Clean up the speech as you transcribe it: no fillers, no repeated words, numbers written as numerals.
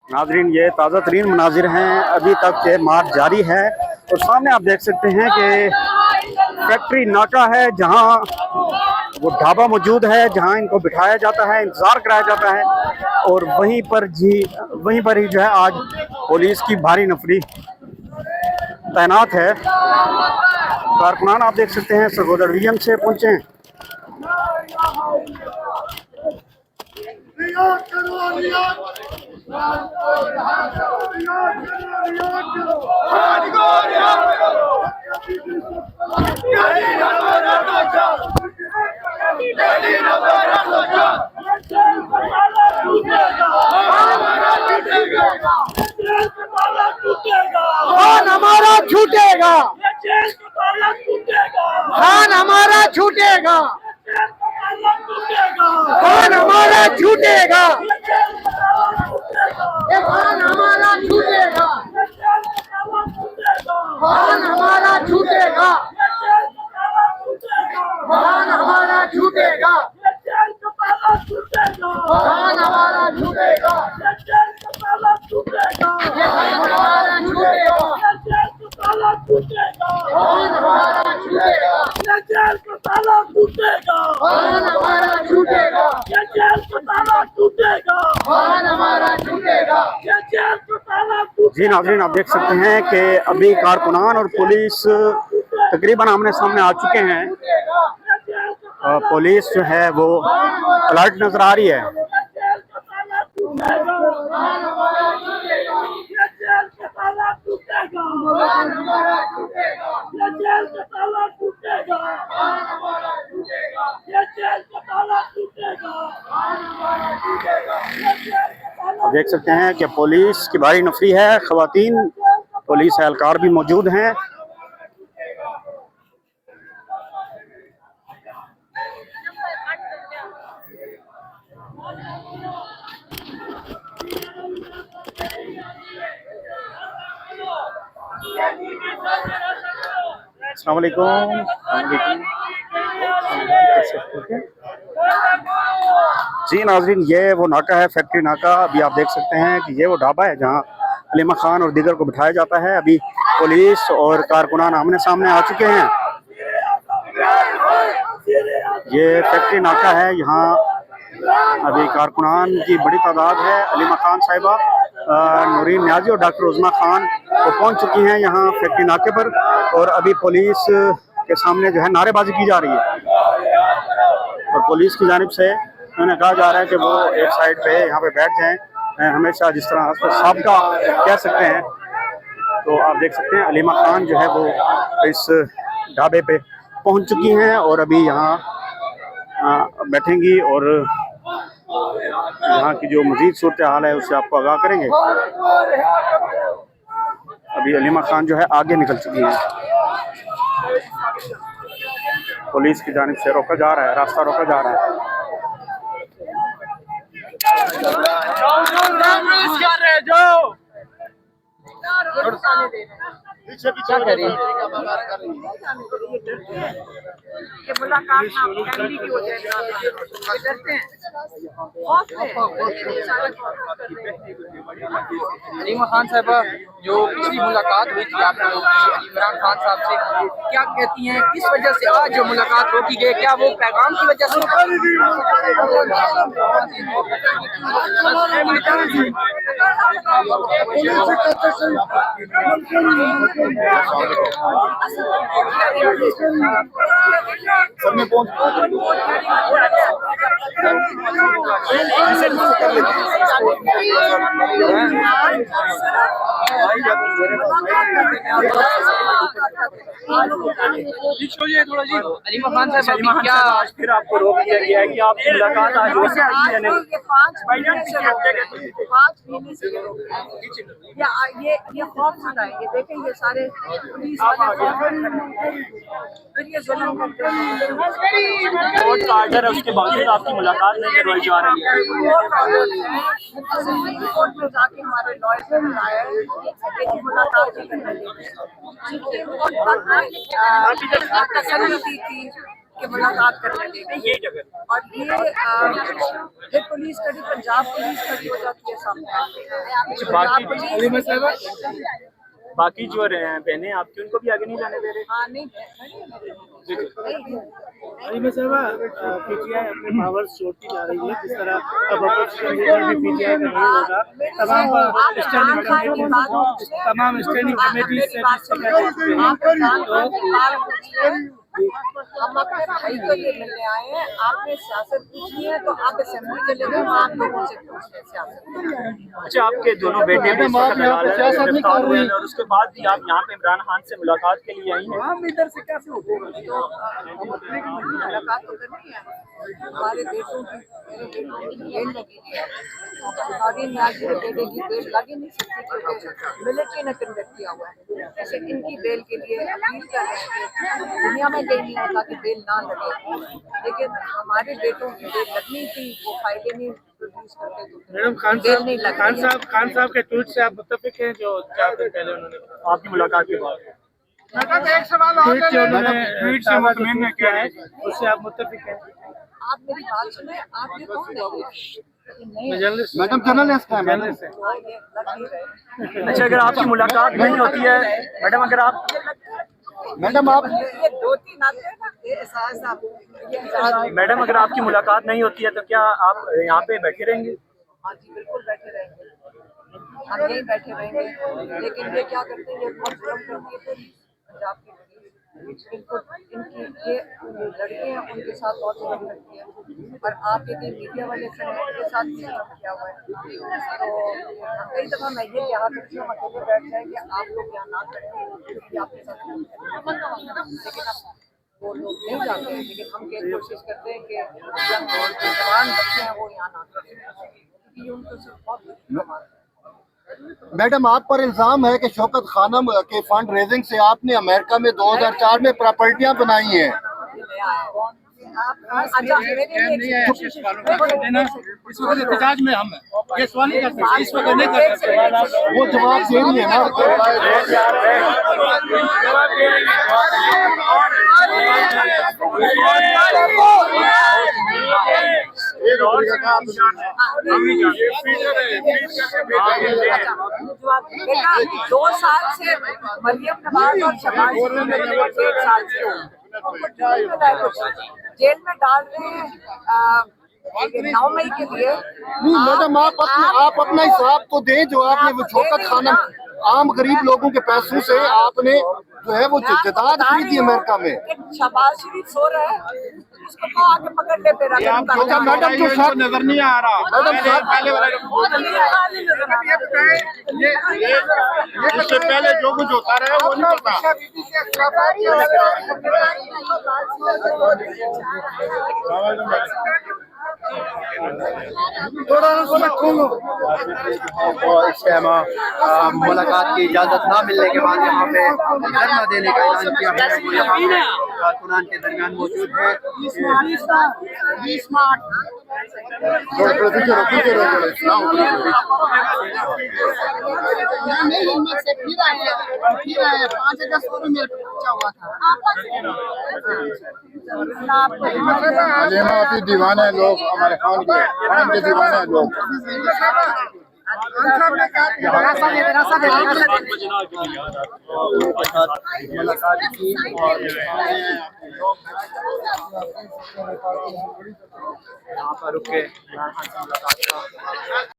नाजरीन, ये ताज़ा तरीन मनाजिर हैं, अभी तक ये मार्च जारी है। तो सामने आप देख सकते हैं कि फैक्ट्री नाका है, जहां वो ढाबा मौजूद है, जहां इनको बिठाया जाता है, इंतज़ार कराया जाता है। और वहीं पर ही जो है आज पुलिस की भारी नफरी तैनात है। कारकुनान आप देख सकते हैं सरगोदा डिवीजन से पहुंचे हैं। खान हमारा छूटेगा, खान हमारा छूटेगा, खान हमारा छूटेगा, खान हमारा छूटेगा, खान हमारा छूटेगा, खान हमारा छूटेगा, खान हमारा छूटेगा, जी नाज़रीन, आप देख सकते हैं कि अभी कारकुनान और पुलिस तकरीबन आमने सामने आ चुके हैं। पुलिस जो है वो अलर्ट नजर आ रही है। आप देख सकते हैं कि पुलिस की भारी नफरी है, खवातीन पुलिस एहलकार भी मौजूद हैं। अस्सलाम वालेकुम। जी नाजरीन, ये वो नाका है, फैक्ट्री नाका। अभी आप देख सकते हैं कि ये वो ढाबा है जहां अलीमा खान और दीगर को बिठाया जाता है। अभी पुलिस और कारकुनान आमने सामने आ चुके हैं। ये फैक्ट्री नाका है, यहाँ अभी कारकुनान की बड़ी तादाद है। अलीमा खान साहिबा, नूरीन न्याजी और डॉक्टर उज़मा खान वो पहुंच चुकी हैं यहाँ फैक्ट्री नाके पर। और अभी पुलिस के सामने जो है नारेबाजी की जा रही है और पुलिस की जानिब से उन्हें कहा जा रहा है कि वो एक साइड पे यहाँ पे बैठ जाएं। हमेशा जिस तरह साबका कह सकते हैं। तो आप देख सकते हैं अलीमा खान जो है वो इस ढाबे पे पहुंच चुकी हैं और अभी यहाँ बैठेंगी और यहाँ की जो मजीद सूरत हाल है उससे आपको आगाह करेंगे। अभी अलीमा खान जो है आगे निकल चुकी हैं। पुलिस की जानिब से रोका जा रहा है, रास्ता रोका जा रहा है। क्या करें? ये मुलाकात फैमिली की होती है, डरते हैं। अलीमा खान साहबा, जो पिछली मुलाकात हुई थी आप लोगों की इमरान खान साहब से, क्या कहती हैं किस वजह से आज जो मुलाकात रोकी गई? क्या वो पैगाम की वजह से? अलीमा खान साहब, क्या आज फिर आपको रोक दिया गया है कि आपकी मुलाकात आज हो सकती है? ये खौफ जुदा है। ये देखें, ये सारे पुलिस वाले फिर ये जुल्म करते हैं। कोर्ट का आर्डर है, उसके बावजूद आपकी मुलाकात नहीं करवाई जा रही है। कोर्ट में जाके हमारे लॉयर से बुलाया है कि मुलाकात नहीं करने देंगे। तसल्ली दी थी के मुलाकात करने देंगे। और ये पुलिस कड़ी, पंजाब पुलिस कड़ी हो जाती है सामने। पंजाब पुलिस बाकी जो बहनें आपकी उनको भी आगे नहीं जाने दे रहे। हाँ नहीं अलीमा साहबा, पीटीआई अपने पावर्स छोड़ती जा रही है, जिस तरह अब अपोजिशन लीडर भी पीटीआई का नहीं होगा। तमाम स्टैंडिंग कमेटी से हम अपने भाई को ये मिलने आए हैं। आपने सियासत पूछनी है तो आप असेंबली चले गए, वहाँ लोगों से पूछते हैं सियासत। अच्छा, आपके दोनों बेटे भी गिरफ्तार हुए हैं और उसके बाद भी आप यहाँ पे इमरान खान से मुलाकात के लिए आई हैं। हम इधर से कैसे मुलाकात तो करनी है। हमारे बेटों की, मेरे बेटों की बेल लगी है। नौरीन नियाज़ी के बेटे की बेल लगी नहीं सकती क्योंकि मिलिट्री ने कन्वर्ट किया हुआ है। ऐसे इनकी बेल के लिए अपील कर रहे हैं। दुनिया में यही नहीं होता कि बेल ना लगे, लेकिन हमारे बेटों की बेल लगनी थी, वो फायदे नहीं प्रोड्यूस करते तो मैडम खान साहब के ट्वीट से आप मुत्तफिक हैं जो 4 दिन पहले उन्होंने आपकी मुलाकात के बाद ट्वीट जो उन्होंने ट्वीट से मुतमिन किया है, उससे आप मुत्तफिक हैं? आप मेरी बात सुने, आप ये कौन है? मैडम जर्नलिस्ट है। अच्छा, अगर आपकी मुलाकात नहीं होती है मैडम, अगर आप ये 2-3 आते हैं ना, ये एहसास आप, ये एहसास। मैडम अगर आपकी मुलाकात नहीं होती है तो क्या आप यहाँ पे बैठे रहेंगे? हाँ जी, बिल्कुल बैठे रहेंगे, हम यहीं बैठे रहेंगे। लेकिन ये क्या करते हैं, ये बहुत जुल्म करती है पुलिस, पंजाब की पुलिस। इनको, इनकी ये लड़के हैं, उनके साथ बहुत जुल्म करती है। और आप यदि मीडिया वाले से उनके साथ भी जुल्म किया हुआ है। तो कई दफ़ा मैं ये कहा करती हूँ, अकेले बैठ जाए कि आप लोग यहाँ ना करें क्योंकि आपके साथ जुल्म है। लेकिन अब वो लोग नहीं जाते हैं, लेकिन हम ये कोशिश करते हैं कि जवान बच्चे हैं वो यहाँ ना करें क्योंकि उनको सिर्फ बहुत। मैडम, आप पर इल्जाम है कि शौकत खानम के फंड रेजिंग से आपने अमेरिका में 2004 में प्रॉपर्टियां बनाई हैं। इस वक्त एहतजाज में हम ये सवाल नहीं कर सकते, इस वक्त नहीं कर सकते। वो जवाब दे रही है ना। बेटा 2 साल से मरियम नवाज और शहबाज शरीफ 1 साल से जेल में डाल रहे हैं 9 मई के लिए। नहीं मैडम, आप अपना हिसाब तो दें। जो आपने वो शौकत खानम आम गरीब लोगों के पैसों से आपने जो है वो जायदाद खरीदी अमेरिका में। शहबाज शरीफ सो रहा है, उसको तो आके पकड़ ले पे रहा। मैडम जो शक नजर नहीं आ रहा, मैडम पहले वाला इससे पहले जो कुछ होता रहा वो नहीं पता। मुलाकात की इजाजत ना मिलने के बाद यहाँ पे धरना देने का ऐलान किया है। वो यहाँ पे कारकुनान के दरमियान मौजूद है। अलीमा अभी दीवाने हैं लोग, हमारे खान के दीवाने हैं लोग। मुलाकात की और यहाँ पर रुक के इमरान खान से मुलाकात का